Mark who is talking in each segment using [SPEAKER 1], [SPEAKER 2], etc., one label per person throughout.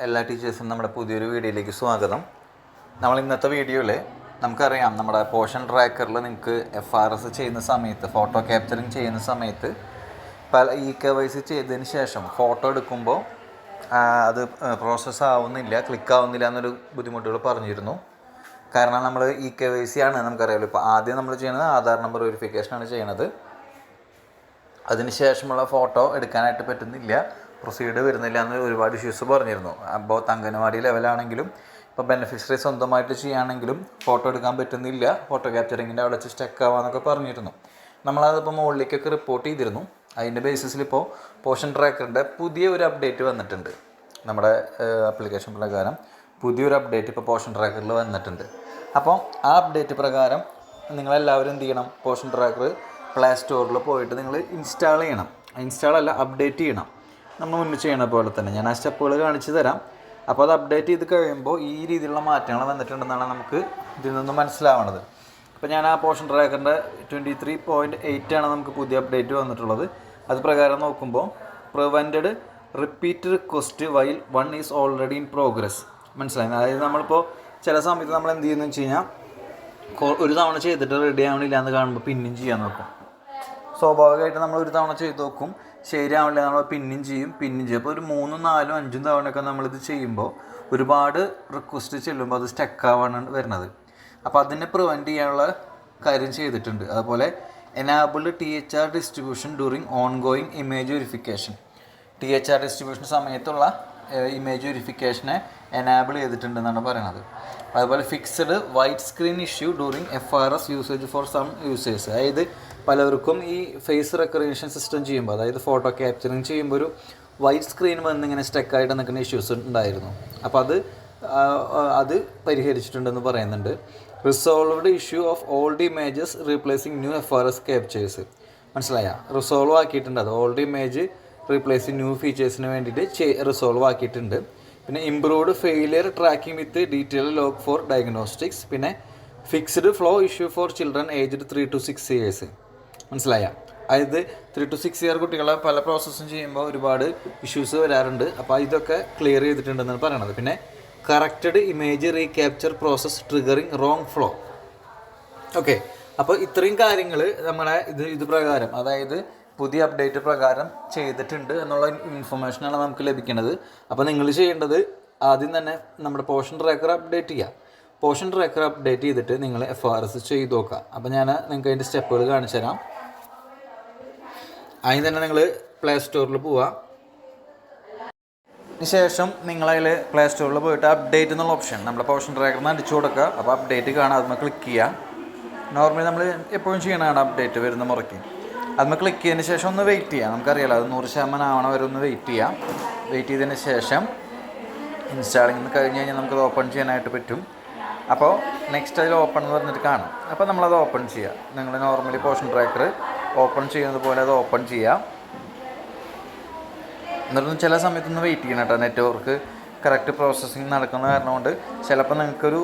[SPEAKER 1] എല്ലാ ടീച്ചേഴ്സിനും നമ്മുടെ പുതിയൊരു വീഡിയോയിലേക്ക് സ്വാഗതം. നമ്മൾ ഇന്നത്തെ വീഡിയോയിൽ നമുക്കറിയാം, നമ്മുടെ പോർഷൻ ട്രാക്കറിൽ നിങ്ങൾക്ക് FRS ചെയ്യുന്ന സമയത്ത്, ഫോട്ടോ ക്യാപ്ചറിങ് ചെയ്യുന്ന സമയത്ത് പല KYC ചെയ്തതിന് ശേഷം ഫോട്ടോ എടുക്കുമ്പോൾ അത് പ്രോസസ്സ് ആവുന്നില്ല, ക്ലിക്ക് ആവുന്നില്ല എന്നൊരു ബുദ്ധിമുട്ടുകൾ പറഞ്ഞിരുന്നു. കാരണം നമ്മൾ KYC ആണ് നമുക്കറിയാമല്ലോ. ഇപ്പോൾ ആദ്യം നമ്മൾ ചെയ്യുന്നത് ആധാർ നമ്പർ വെരിഫിക്കേഷനാണ് ചെയ്യണത്. അതിന് ശേഷമുള്ള ഫോട്ടോ എടുക്കാനായിട്ട് പറ്റുന്നില്ല, പ്രൊസീഡ് വരുന്നില്ല എന്ന് ഒരുപാട് ഇഷ്യൂസ് പറഞ്ഞിരുന്നു. അപ്പോൾ അംഗനവാടി ലെവലാണെങ്കിലും ഇപ്പോൾ ബെനിഫിഷ്യറി സ്വന്തമായിട്ട് ചെയ്യുകയാണെങ്കിലും ഫോട്ടോ എടുക്കാൻ പറ്റുന്നില്ല, ഫോട്ടോ ക്യാപ്ചറിങ്ങിൻ്റെ അവിടെ വെച്ച് സ്റ്റക്ക് ആവാമെന്നൊക്കെ പറഞ്ഞിരുന്നു. നമ്മളതിപ്പോൾ മുകളിലേക്കൊക്കെ റിപ്പോർട്ട് ചെയ്തിരുന്നു. അതിൻ്റെ ബേസിസിൽ ഇപ്പോൾ പോർഷൻ ട്രാക്കറിൻ്റെ പുതിയ ഒരു അപ്ഡേറ്റ് വന്നിട്ടുണ്ട്. നമ്മുടെ ആപ്ലിക്കേഷൻ പ്രകാരം പുതിയൊരു അപ്ഡേറ്റ് ഇപ്പോൾ പോർഷൻ ട്രാക്കറിൽ വന്നിട്ടുണ്ട്. അപ്പോൾ ആ അപ്ഡേറ്റ് പ്രകാരം നിങ്ങളെല്ലാവരും എന്ത് ചെയ്യണം, പോർഷൻ ട്രാക്കർ പ്ലേ സ്റ്റോറിൽ പോയിട്ട് നിങ്ങൾ ഇൻസ്റ്റാൾ ചെയ്യണം. ഇൻസ്റ്റാളല്ല, അപ്ഡേറ്റ് ചെയ്യണം. നമ്മൾ മുന്നേ ചെയ്യണ പോലെ തന്നെ ഞാൻ ആ സ്റ്റെപ്പുകൾ കാണിച്ചു തരാം. അപ്പോൾ അത് അപ്ഡേറ്റ് ചെയ്ത് കഴിയുമ്പോൾ ഈ രീതിയിലുള്ള മാറ്റങ്ങൾ വന്നിട്ടുണ്ടെന്നാണ് നമുക്ക് ഇതിൽ നിന്ന് മനസ്സിലാവുന്നത്. അപ്പോൾ ഞാൻ ആ പോർഷൻ ട്രാക്കറിൻ്റെ 23.8 ആണ് നമുക്ക് പുതിയ അപ്ഡേറ്റ് വന്നിട്ടുള്ളത്. അത് പ്രകാരം നോക്കുമ്പോൾ prevented repeat request while one is already in progress. മനസ്സിലായി? അതായത് നമ്മളിപ്പോൾ ചില സമയത്ത് നമ്മൾ എന്ത് ചെയ്യുന്നത് വെച്ച് കഴിഞ്ഞാൽ, ഒരു തവണ ചെയ്തിട്ട് റെഡി ആവണില്ല എന്ന് കാണുമ്പോൾ പിന്നെയും ചെയ്യാൻ നോക്കും. സ്വാഭാവികമായിട്ട് നമ്മൾ ഒരു തവണ ചെയ്ത് നോക്കും, ശരിയാവില്ല, നമ്മൾ പിന്നെയും ചെയ്യും. അപ്പോൾ ഒരു 3, 4, 5 തവണയൊക്കെ നമ്മളിത് ചെയ്യുമ്പോൾ ഒരുപാട് റിക്വസ്റ്റ് ചെല്ലുമ്പോൾ അത് സ്റ്റക്കാവാണ് വരുന്നത്. അപ്പോൾ അതിനെ പ്രിവെൻറ്റ് ചെയ്യാനുള്ള കാര്യം ചെയ്തിട്ടുണ്ട്. അതുപോലെ enabled THR distribution during ongoing image verification. THR distribution സമയത്തുള്ള ഇമേജ് വെരിഫിക്കേഷനെ എനാബിൾ ചെയ്തിട്ടുണ്ടെന്നാണ് പറയുന്നത്. അതുപോലെ fixed white screen issue during FRS usage for some users. അതായത് പലർക്കും ഈ ഫേസ് റെക്കഗ്നിഷൻ സിസ്റ്റം ചെയ്യുമ്പോൾ, അതായത് ഫോട്ടോ ക്യാപ്ചറിങ് ചെയ്യുമ്പോൾ ഒരു വൈറ്റ് സ്ക്രീൻ വന്ന് ഇങ്ങനെ സ്റ്റക്കായിട്ട് നിൽക്കുന്ന ഇഷ്യൂസ് ഉണ്ടായിരുന്നു. അപ്പോൾ അത് പരിഹരിച്ചിട്ടുണ്ടെന്ന് പറയുന്നുണ്ട്. Resolved issue of old images replacing new FRS captures. മനസ്സിലായ? റിസോൾവ് ആക്കിയിട്ടുണ്ട്. അത് ഓൾഡ് ഇമേജ് റീപ്ലേസിങ് ന്യൂ ഫീച്ചേഴ്സിന് വേണ്ടിയിട്ട് റിസോൾവ് ആക്കിയിട്ടുണ്ട്. പിന്നെ ഇംപ്രൂവ്ഡ് ഫെയിലിയർ ട്രാക്കിംഗ് വിത്ത് ഡീറ്റെയിൽ ലോഗ് ഫോർ ഡയഗ്നോസ്റ്റിക്സ്. പിന്നെ fixed flow issue for children aged 3 to 6 years. മനസ്സിലായ? അതായത് 3 to 6 year കുട്ടികളെ പല പ്രോസസ്സും ചെയ്യുമ്പോൾ ഒരുപാട് ഇഷ്യൂസ് വരാറുണ്ട്. അപ്പോൾ ഇതൊക്കെ ക്ലിയർ ചെയ്തിട്ടുണ്ടെന്നാണ് പറയണത്. പിന്നെ corrected image recapture process triggering wrong flow. Okay, അപ്പോൾ ഇത്രയും കാര്യങ്ങൾ നമ്മുടെ ഇത് പ്രകാരം, അതായത് പുതിയ അപ്ഡേറ്റ് പ്രകാരം ചെയ്തിട്ടുണ്ട് എന്നുള്ള ഇൻഫർമേഷനാണ് നമുക്ക് ലഭിക്കുന്നത്. അപ്പോൾ നിങ്ങൾ ചെയ്യേണ്ടത് ആദ്യം തന്നെ നമ്മുടെ പോർഷൻ ട്രാക്കർ അപ്ഡേറ്റ് ചെയ്യുക. പോർഷൻ ട്രാക്കർ അപ്ഡേറ്റ് ചെയ്തിട്ട് നിങ്ങൾ FRS ചെയ്ത് നോക്കുക. അപ്പോൾ ഞാൻ നിങ്ങൾക്ക് അതിൻ്റെ സ്റ്റെപ്പുകൾ കാണിച്ചു തരാം. അതിന് തന്നെ നിങ്ങൾ പ്ലേ സ്റ്റോറിൽ പോവുക. ശേഷം നിങ്ങളതിൽ പ്ലേ സ്റ്റോറിൽ പോയിട്ട് അപ്ഡേറ്റ് എന്നുള്ള ഓപ്ഷൻ നമ്മുടെ പോർഷൻ ട്രാക്കറിന് അടിച്ചു കൊടുക്കുക. അപ്പോൾ അപ്ഡേറ്റ് കാണാൻ അതിന് ക്ലിക്ക് ചെയ്യുക. നോർമലി നമ്മൾ എപ്പോഴും ചെയ്യണതാണ് അപ്ഡേറ്റ് വരുന്ന മുറയ്ക്ക്. അതിന് ക്ലിക്ക് ചെയ്തതിന് ശേഷം ഒന്ന് വെയിറ്റ് ചെയ്യാം. നമുക്കറിയാലോ, അത് 100% ആവണ വരെ ഒന്ന് വെയിറ്റ് ചെയ്യാം. വെയിറ്റ് ചെയ്തതിന് ശേഷം ഇൻസ്റ്റാളിങ് കഴിഞ്ഞ് കഴിഞ്ഞാൽ നമുക്കത് ഓപ്പൺ ചെയ്യാനായിട്ട് പറ്റും. അപ്പോൾ നെക്സ്റ്റ് അതിൽ ഓപ്പൺ എന്ന് പറഞ്ഞിട്ട് കാണും. അപ്പോൾ നമ്മളത് ഓപ്പൺ ചെയ്യുക. നിങ്ങൾ നോർമലി പോർഷൻ ട്രാക്കർ ഓപ്പൺ ചെയ്യുന്നത് പോലെ അത് ഓപ്പൺ ചെയ്യുക. എന്നിട്ടൊന്ന് ചില സമയത്തൊന്ന് വെയിറ്റ് ചെയ്യണം കേട്ടോ. നെറ്റ്വർക്ക് കറക്റ്റ് പ്രോസസ്സിങ് നടക്കുന്ന കാരണം കൊണ്ട് ചിലപ്പോൾ നിങ്ങൾക്കൊരു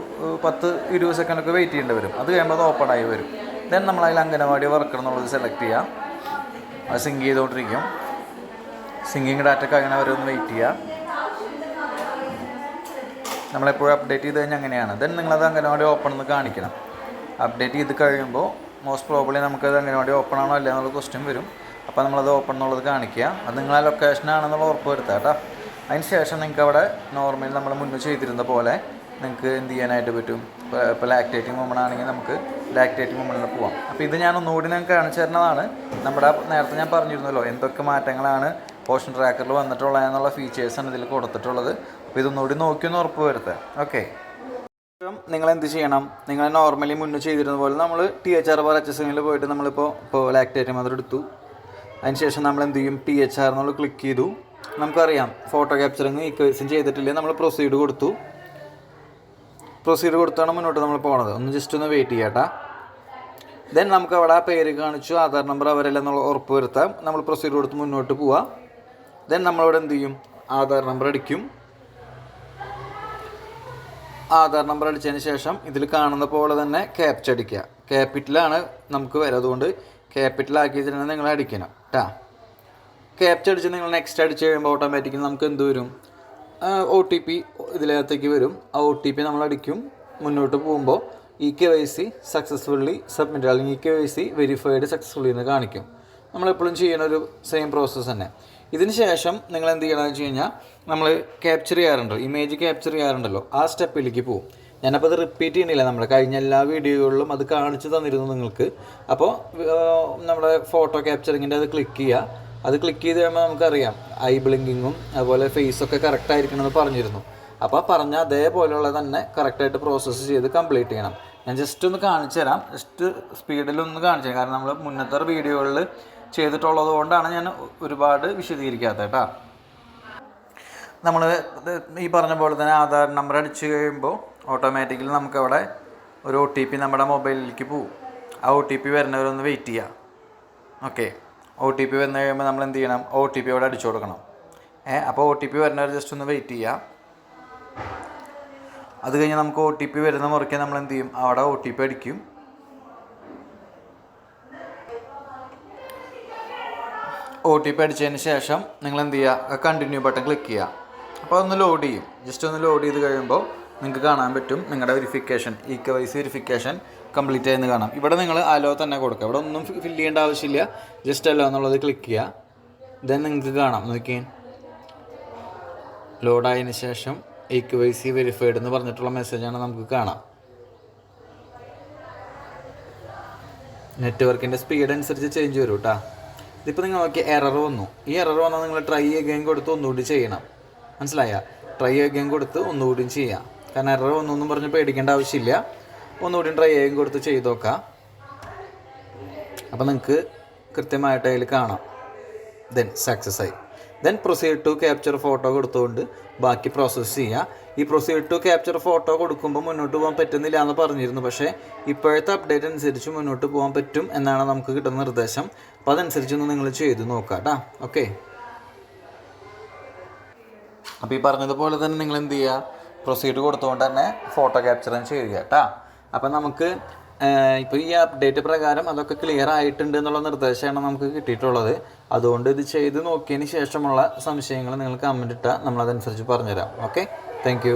[SPEAKER 1] 10-20 സെക്കൻഡൊക്കെ വെയിറ്റ് ചെയ്യേണ്ടി വരും. അത് കഴിയുമ്പോൾ അത് ഓപ്പൺ ആയി വരും. ദെൻ നമ്മളതിൽ അംഗനവാടി വർക്കർ എന്നുള്ളത് സെലക്ട് ചെയ്യാം. അത് സിങ്ക് ചെയ്തുകൊണ്ടിരിക്കും. സിങ്കിങ് ഡാറ്റ കഴിയണ വരെ ഒന്ന് വെയിറ്റ് ചെയ്യുക. നമ്മളെപ്പോഴും അപ്ഡേറ്റ് ചെയ്ത് കഴിഞ്ഞാൽ അങ്ങനെയാണ്. ദെൻ നിങ്ങളത് അംഗനവാടി ഓപ്പൺ എന്ന് കാണിക്കണം. അപ്ഡേറ്റ് ചെയ്ത് കഴിയുമ്പോൾ മോസ്റ്റ് പ്രോബബ്ലി നമുക്കത് അംഗനവാടി ഓപ്പൺ ആണോ അല്ല എന്നുള്ള ക്വസ്റ്റ്യൻ വരും. അപ്പോൾ നമ്മളത് ഓപ്പൺ എന്നുള്ളത് കാണിക്കുക. അത് നിങ്ങളെ ലൊക്കേഷനാണെന്നുള്ള ഉറപ്പ് വരുത്തുക കേട്ടോ. അതിന് ശേഷം നിങ്ങൾക്ക് അവിടെ നോർമലി നമ്മൾ മുന്നേ ചെയ്തിരുന്ന പോലെ നിങ്ങൾക്ക് എന്ത് ചെയ്യാനായിട്ട് പറ്റും. ഇപ്പോൾ ലാക്ടേറ്റിംഗ് വുമൺ ആണെങ്കിൽ നമുക്ക് ലാക്ടേറ്റിംഗ് വുമണിൽ പോവാം. അപ്പോൾ ഇത് ഞാൻ ഒന്നുകൂടി നിങ്ങൾക്ക് കാണിച്ചു തരുന്നതാണ്. നമ്മുടെ നേരത്തെ ഞാൻ പറഞ്ഞിരുന്നല്ലോ എന്തൊക്കെ മാറ്റങ്ങളാണ് പോർഷൻ ട്രാക്കറിൽ വന്നിട്ടുള്ളത് എന്നുള്ള ഫീച്ചേഴ്സാണ് ഇതിൽ കൊടുത്തിട്ടുള്ളത്. അപ്പോൾ ഇതൊന്നുകൂടി നോക്കിയൊന്ന് ഉറപ്പ് വരുത്തുക. ഓക്കെ, നിങ്ങൾ എന്ത് ചെയ്യണം, നിങ്ങൾ നോർമലി മുന്നേ ചെയ്തിരുന്ന പോലെ നമ്മൾ THR HSMൽ പോയിട്ട് നമ്മളിപ്പോൾ ലാക്ടേറ്റിംഗ് മദർ എടുത്തു. അതിന് ശേഷം നമ്മൾ എന്ത് ചെയ്യും, THR എന്നുള്ള ക്ലിക്ക് ചെയ്തു. നമുക്കറിയാം ഫോട്ടോ ക്യാപ്ചറിങ് ഈക്വൽസും ചെയ്തിട്ടില്ലേ, നമ്മൾ പ്രൊസീഡ് കൊടുത്താണ് മുന്നോട്ട് നമ്മൾ പോകണത്. ഒന്ന് ജസ്റ്റ് ഒന്ന് വെയിറ്റ് ചെയ്യട്ടാ. ദെൻ നമുക്ക് അവിടെ ആ പേര് കാണിച്ചു, ആധാർ നമ്പർ അവരെല്ലാം എന്നുള്ള ഉറപ്പ് വരുത്താം. നമ്മൾ പ്രൊസീഡ് കൊടുത്ത് മുന്നോട്ട് പോവാം. ദെൻ നമ്മളിവിടെ എന്ത് ചെയ്യും, ആധാർ നമ്പർ അടിക്കും. ആധാർ നമ്പർ അടിച്ചതിന് ശേഷം ഇതിൽ കാണുന്ന പോലെ തന്നെ ക്യാപ്ച അടിക്കുക. ക്യാപിറ്റലാണ് നമുക്ക് വരും, അതുകൊണ്ട് ക്യാപിറ്റലാക്കി തന്നെ നിങ്ങൾ അടിക്കണം കേട്ടോ. ക്യാപ്ച അടിച്ച് നിങ്ങൾ നെക്സ്റ്റ് അടിച്ച് കഴിയുമ്പോൾ ഓട്ടോമാറ്റിക്കലി നമുക്ക് എന്ത് വരും, OTP ഇതിനകത്തേക്ക് വരും. ആ OTP നമ്മൾ അടിക്കും. മുന്നോട്ട് പോകുമ്പോൾ EKYC സക്സസ്ഫുള്ളി സബ്മിറ്റ് അല്ലെങ്കിൽ EKYC വെരിഫൈഡ് സക്സസ്ഫുള്ളി എന്ന് കാണിക്കും. നമ്മളെപ്പോഴും ചെയ്യുന്ന ഒരു സെയിം പ്രോസസ്സ് തന്നെ. ഇതിന് ശേഷം നിങ്ങൾ എന്ത് ചെയ്യണമെന്ന് വെച്ച് കഴിഞ്ഞാൽ നമ്മൾ ക്യാപ്ചർ ചെയ്യാറുണ്ടല്ലോ, ഇമേജ് ക്യാപ്ചർ ചെയ്യാറുണ്ടല്ലോ, ആ സ്റ്റെപ്പിലേക്ക് പോകും. ഞാനപ്പോൾ അത് റിപ്പീറ്റ് ചെയ്യുന്നില്ല, നമ്മുടെ കഴിഞ്ഞ എല്ലാ വീഡിയോകളിലും അത് കാണിച്ചു തന്നിരുന്നു നിങ്ങൾക്ക്. അപ്പോൾ നമ്മുടെ ഫോട്ടോ ക്യാപ്ചറിങ്ങിൻ്റെ അത് ക്ലിക്ക് ചെയ്യുക. അത് ക്ലിക്ക് ചെയ്ത് കഴിയുമ്പോൾ നമുക്കറിയാം ഐ ബ്ലിങ്കിങ്ങും അതുപോലെ ഫേസൊക്കെ കറക്റ്റ് ആയിരിക്കണമെന്ന് പറഞ്ഞിരുന്നു. അപ്പോൾ പറഞ്ഞ അതേപോലെയുള്ള തന്നെ കറക്റ്റായിട്ട് പ്രോസസ്സ് ചെയ്ത് കംപ്ലീറ്റ് ചെയ്യണം. ഞാൻ ജസ്റ്റ് ഒന്ന് കാണിച്ചു തരാം, ജസ്റ്റ് സ്പീഡിലൊന്ന് കാണിച്ചു തരാം. കാരണം നമ്മൾ മുന്നത്തെ വീഡിയോകളിൽ ചെയ്തിട്ടുള്ളത് കൊണ്ടാണ് ഞാൻ ഒരുപാട് വിശദീകരിക്കാത്തത് കേട്ടോ. നമ്മൾ ഈ പറഞ്ഞ പോലെ തന്നെ ആധാർ നമ്പർ അടിച്ച് കഴിയുമ്പോൾ ഓട്ടോമാറ്റിക്കലി നമുക്കവിടെ ഒരു OTP നമ്മുടെ മൊബൈലിലേക്ക് പോകും. ആ OTP വരുന്നവരൊന്ന് വെയിറ്റ് ചെയ്യുക. ഓക്കെ, OTP വന്നു കഴിയുമ്പോൾ നമ്മൾ എന്ത് ചെയ്യണം, OTP അവിടെ അടിച്ചു കൊടുക്കണം. അപ്പോൾ OTP വരുന്നവർ ജസ്റ്റ് ഒന്ന് വെയിറ്റ് ചെയ്യുക. അത് കഴിഞ്ഞ് നമുക്ക് OTP വരുന്ന മുറയ്ക്ക് നമ്മൾ എന്ത് ചെയ്യും, അവിടെ OTP അടിക്കും. OTP അടിച്ചതിന് ശേഷം നിങ്ങൾ എന്ത് ചെയ്യുക, കണ്ടിന്യൂ ബട്ടൺ ക്ലിക്ക് ചെയ്യുക. അപ്പോൾ ഒന്ന് ലോഡ് ചെയ്യും. ജസ്റ്റ് ഒന്ന് ലോഡ് ചെയ്ത് കഴിയുമ്പോൾ നിങ്ങൾക്ക് കാണാൻ പറ്റും നിങ്ങളുടെ വെരിഫിക്കേഷൻ, EKYC വെരിഫിക്കേഷൻ കംപ്ലീറ്റ് ആയെന്ന് കാണാം. ഇവിടെ നിങ്ങൾ അലോ തന്നെ കൊടുക്കുക. ഇവിടെ ഒന്നും ഫില്ല് ചെയ്യേണ്ട ആവശ്യമില്ല, ജസ്റ്റ് അലോ എന്നുള്ളത് ക്ലിക്ക് ചെയ്യുക. ദെൻ നിങ്ങൾക്ക് കാണാം, നോക്കിയേ ലോഡായതിന് ശേഷം EKYC വെരിഫൈഡ് എന്ന് പറഞ്ഞിട്ടുള്ള മെസ്സേജാണ് നമുക്ക് കാണാം. നെറ്റ്വർക്കിൻ്റെ സ്പീഡ് അനുസരിച്ച് ചേഞ്ച് വരും കേട്ടോ. ഇതിപ്പോൾ നിങ്ങൾ നോക്കി എറർ വന്നു. ഈ എറർ വന്നാൽ നിങ്ങൾ ട്രൈ അഗൈൻ കൊടുത്ത് ഒന്നുകൂടി ചെയ്യണം. മനസ്സിലായ? ട്രൈ അഗൈൻ കൊടുത്ത് ഒന്നുകൂടിയും ചെയ്യാം. കാരണം എറർ ഒന്നും പറഞ്ഞ് പേടിക്കേണ്ട ആവശ്യമില്ല. ഒന്നുകൂടി ട്രൈ അഗൈൻ കൊടുത്ത് ചെയ്ത് നോക്കാം. അപ്പോൾ നിങ്ങൾക്ക് കൃത്യമായിട്ട് അതിൽ കാണാം. ദെൻ സക്സസ് ആയി. Then proceed to capture photo കൊടുത്തുകൊണ്ട് ബാക്കി പ്രോസസ്സ് ചെയ്യുക. ഈ പ്രൊസീഡ് ടു ക്യാപ്ചർ ഫോട്ടോ കൊടുക്കുമ്പോൾ മുന്നോട്ട് പോകാൻ പറ്റുന്നില്ല എന്ന് പറഞ്ഞിരുന്നു. പക്ഷേ ഇപ്പോഴത്തെ അപ്ഡേറ്റ് അനുസരിച്ച് മുന്നോട്ട് പോകാൻ പറ്റും എന്നാണ് നമുക്ക് കിട്ടുന്ന നിർദ്ദേശം. അപ്പോൾ അതനുസരിച്ചൊന്ന് നിങ്ങൾ ചെയ്ത് നോക്കാം കേട്ടോ. ഓക്കെ, അപ്പോൾ ഈ പറഞ്ഞതുപോലെ തന്നെ നിങ്ങൾ എന്ത് ചെയ്യുക, പ്രൊസീഡ് കൊടുത്തുകൊണ്ട് തന്നെ ഫോട്ടോ ക്യാപ്ചറും ചെയ്യുക കേട്ടോ. അപ്പം നമുക്ക് ഇപ്പോൾ ഈ അപ്ഡേറ്റ് പ്രകാരം അതൊക്കെ ക്ലിയർ ആയിട്ടുണ്ട് എന്നുള്ള നിർദ്ദേശമാണ് നമുക്ക് കിട്ടിയിട്ടുള്ളത്. അതുകൊണ്ട് ഇത് ചെയ്ത് നോക്കിയതിന് ശേഷമുള്ള സംശയങ്ങൾ നിങ്ങൾ കമൻറ്റ് ഇട്ടാൽ നമ്മളതനുസരിച്ച് പറഞ്ഞുതരാം. Okay, thank